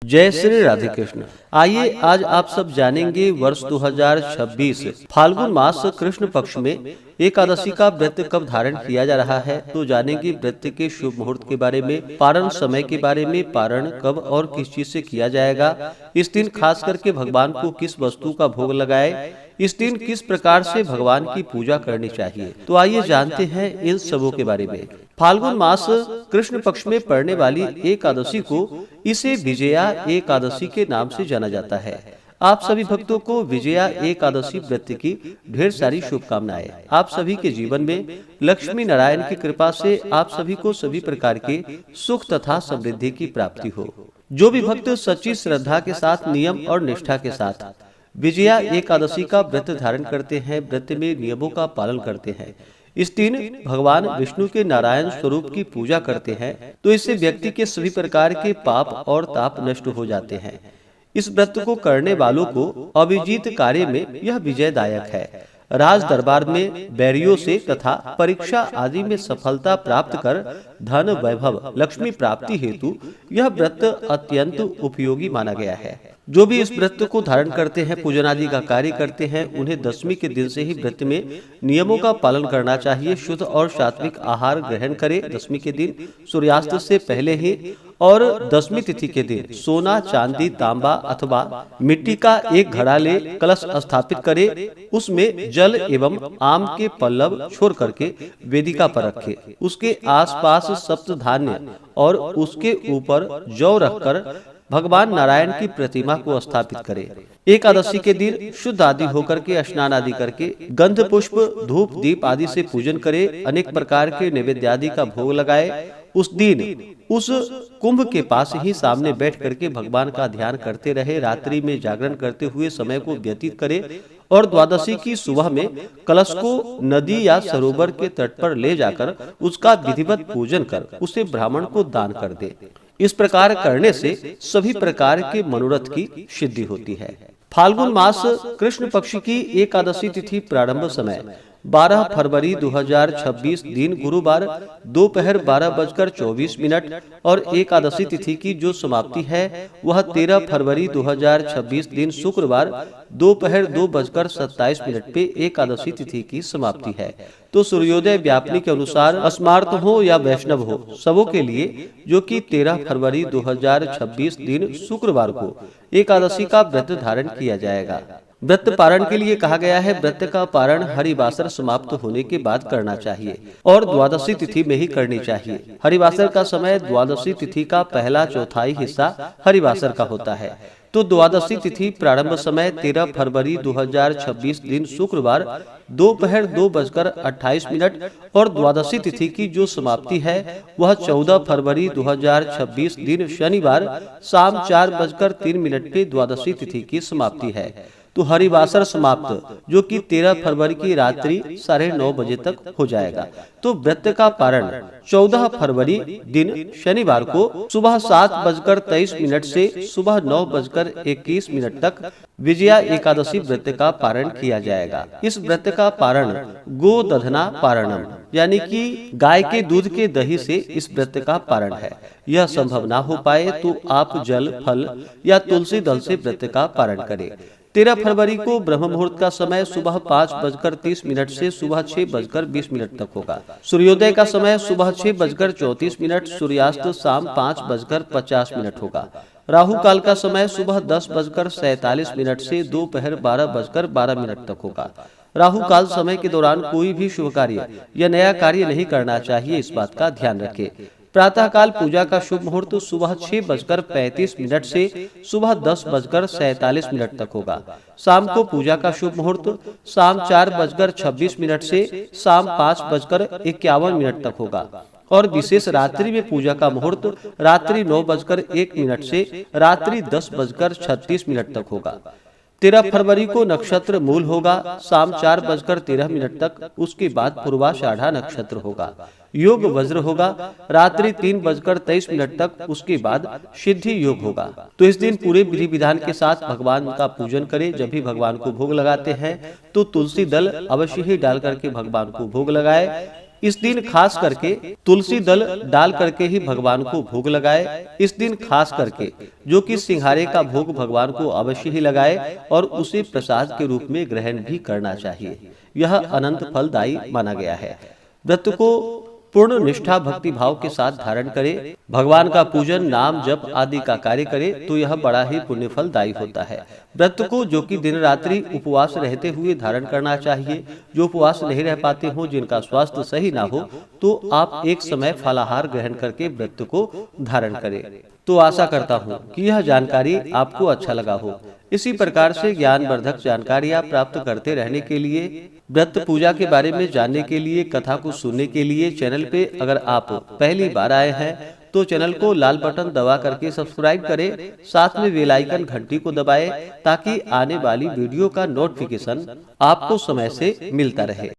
जय श्री राधे कृष्ण। आइए आज आप सब जानेंगे वर्ष 2026 फाल्गुन मास कृष्ण पक्ष में एकादशी का व्रत कब धारण किया जा रहा है। तो जानेंगे व्रत के शुभ मुहूर्त के बारे में, पारण समय के बारे में, पारण कब और किस चीज से किया जाएगा, इस दिन खास करके भगवान को किस वस्तु का भोग लगाए, इस दिन किस प्रकार से भगवान की पूजा करनी चाहिए। तो आइए जानते हैं इन सबों के बारे में। फाल्गुन मास कृष्ण पक्ष में पड़ने वाली एकादशी को इसे विजया एकादशी के नाम से जाना जाता है। आप सभी भक्तों को विजया एकादशी व्रत की ढेर सारी शुभकामनाएं। आप सभी के जीवन में लक्ष्मी नारायण की कृपा से आप सभी को सभी प्रकार के सुख तथा समृद्धि की प्राप्ति हो। जो भी भक्त सच्ची श्रद्धा के साथ, नियम और निष्ठा के साथ विजया एकादशी का व्रत धारण करते हैं, व्रत में नियमों का पालन करते हैं, इस दिन भगवान विष्णु के नारायण स्वरूप की पूजा करते हैं, तो इससे व्यक्ति के सभी प्रकार के पाप और ताप नष्ट हो जाते हैं। इस व्रत को करने वालों को अभिजीत कार्य में यह विजयदायक है। राज दरबार में बैरियों से तथा परीक्षा आदि में सफलता प्राप्त कर धन वैभव लक्ष्मी प्राप्ति हेतु यह व्रत अत्यंत उपयोगी माना गया है। जो भी इस व्रत को धारण करते हैं, पूजन आदि का कार्य करते हैं, उन्हें दशमी के दिन से ही व्रत में नियमों का पालन करना चाहिए। शुद्ध और सात्विक आहार ग्रहण करें। दशमी के दिन सूर्यास्त से पहले ही और दशमी तिथि के दिन सोना, चांदी, तांबा अथवा मिट्टी का एक घड़ा ले कलश स्थापित करे, उसमें जल एवं आम के पल्लव छोड़ करके वेदिका पर रखे। उसके आसपास सप्त धान्य और उसके ऊपर जौ रखकर भगवान नारायण की प्रतिमा को स्थापित करें। एकादशी के दिन शुद्ध आदि होकर के स्नान आदि करके गंध पुष्प धूप दीप आदि से पूजन करे। अनेक प्रकार के नैवेद्य आदि का भोग लगाए। उस दिन उस कुंभ के पास ही सामने बैठ करके भगवान का ध्यान करते रहे। रात्रि में जागरण करते हुए समय को व्यतीत करे और द्वादशी की सुबह में कलश को नदी या सरोवर के तट पर ले जाकर उसका विधिवत पूजन कर उसे ब्राह्मण को दान कर दे। इस प्रकार करने से सभी प्रकार के मनोरथ की सिद्धि होती है। फाल्गुन मास कृष्ण पक्ष की एकादशी तिथि प्रारंभ समय 12 फरवरी 2026 दिन गुरुवार दोपहर 12:24 और एकादशी तिथि की जो समाप्ति है वह 13 फरवरी 2026 दिन शुक्रवार दोपहर 2:27 पे एकादशी तिथि की समाप्ति है। तो सूर्योदय व्यापनी के अनुसार स्मार्त हो या वैष्णव हो, सबों के लिए जो कि 13 फरवरी 2026 दिन शुक्रवार को एकादशी का व्रत धारण किया जाएगा। व्रत पारण के लिए कहा गया है, व्रत का पारण हरिवासर समाप्त होने के बाद करना चाहिए और द्वादशी तिथि में ही करनी चाहिए। हरिवासर का समय द्वादशी तिथि का पहला चौथाई हिस्सा हरिवासर का होता है। तो द्वादशी तिथि प्रारंभ समय 13 फरवरी 2026 दिन शुक्रवार दोपहर 2:28 और द्वादशी तिथि की जो समाप्ति है वह 14 फरवरी 2026 दिन शनिवार शाम 4:03 पे द्वादशी तिथि की समाप्ति है। तो हरिवासर समाप्त जो कि 13 फरवरी की रात्रि 9:30 बजे तक हो जाएगा। तो व्रत का पारण 14 फरवरी दिन शनिवार को सुबह 7:23 से सुबह 9:21 तक विजया एकादशी व्रत का पारण किया जाएगा। इस व्रत का पारण गोदधना पारणम यानी कि गाय के दूध के दही से इस व्रत का पारण है। यह संभव ना हो पाए तो आप जल, फल या तुलसी दल से व्रत का पारण करें। 13 फरवरी को ब्रह्म मुहूर्त का समय सुबह 5:30 से सुबह 6:20 तक होगा। सूर्योदय का समय सुबह 6:34, सूर्यास्त शाम 5:50 होगा। राहु काल का समय सुबह 10:47 से दोपहर 12:12 तक होगा। राहु काल समय के दौरान कोई भी शुभ कार्य या नया कार्य नहीं करना चाहिए, इस बात का ध्यान रखें। प्रातः काल पूजा का शुभ मुहूर्त सुबह 6:35 से सुबह 10:47 तक होगा। शाम को पूजा का शुभ मुहूर्त शाम 4:26 से शाम 5:51 तक होगा और विशेष रात्रि में पूजा का मुहूर्त रात्रि 9:01 से रात्रि 10:36 तक होगा। 13 फरवरी को नक्षत्र मूल होगा शाम 4:13 तक। उसके बाद पूर्वाषाढ़ा नक्षत्र होगा। योग वज्र होगा रात्रि 3:23 तक। उसके बाद सिद्धि योग होगा। तो इस दिन पूरे विधि विधान के साथ भगवान का पूजन करें। जब भी भगवान को भोग लगाते हैं तो तुलसी दल अवश्य ही डाल करके भगवान को भोग लगाए। इस दिन खास करके तुलसी दल डाल करके ही भगवान को भोग लगाए। इस दिन खास करके जो कि सिंघारे का भोग भगवान को अवश्य ही लगाए और उसे प्रसाद के रूप में ग्रहण भी करना चाहिए। यह अनंत फलदायी माना गया है। व्रत को पूर्ण निष्ठा भक्ति भाव के साथ धारण करे, भगवान का पूजन नाम जप आदि का कार्य करे तो यह बड़ा ही पुण्य फलदायी होता है। व्रत को जो कि दिन रात्रि उपवास रहते हुए धारण करना चाहिए। जो उपवास नहीं रह पाते हो, जिनका स्वास्थ्य सही ना हो, तो आप एक समय फलाहार ग्रहण करके व्रत को धारण करें। तो आशा करता हूँ कि यह जानकारी आपको अच्छा लगा हो। इसी प्रकार से ज्ञानवर्धक जानकारियाँ प्राप्त करते रहने के लिए, व्रत पूजा के बारे में जानने के लिए, कथा को सुनने के लिए चैनल पे अगर आप पहली बार आए हैं तो चैनल को लाल बटन दबा करके सब्सक्राइब करें, साथ में बेल आइकन घंटी को दबाएं ताकि आने वाली वीडियो का नोटिफिकेशन आपको समय से मिलता रहे।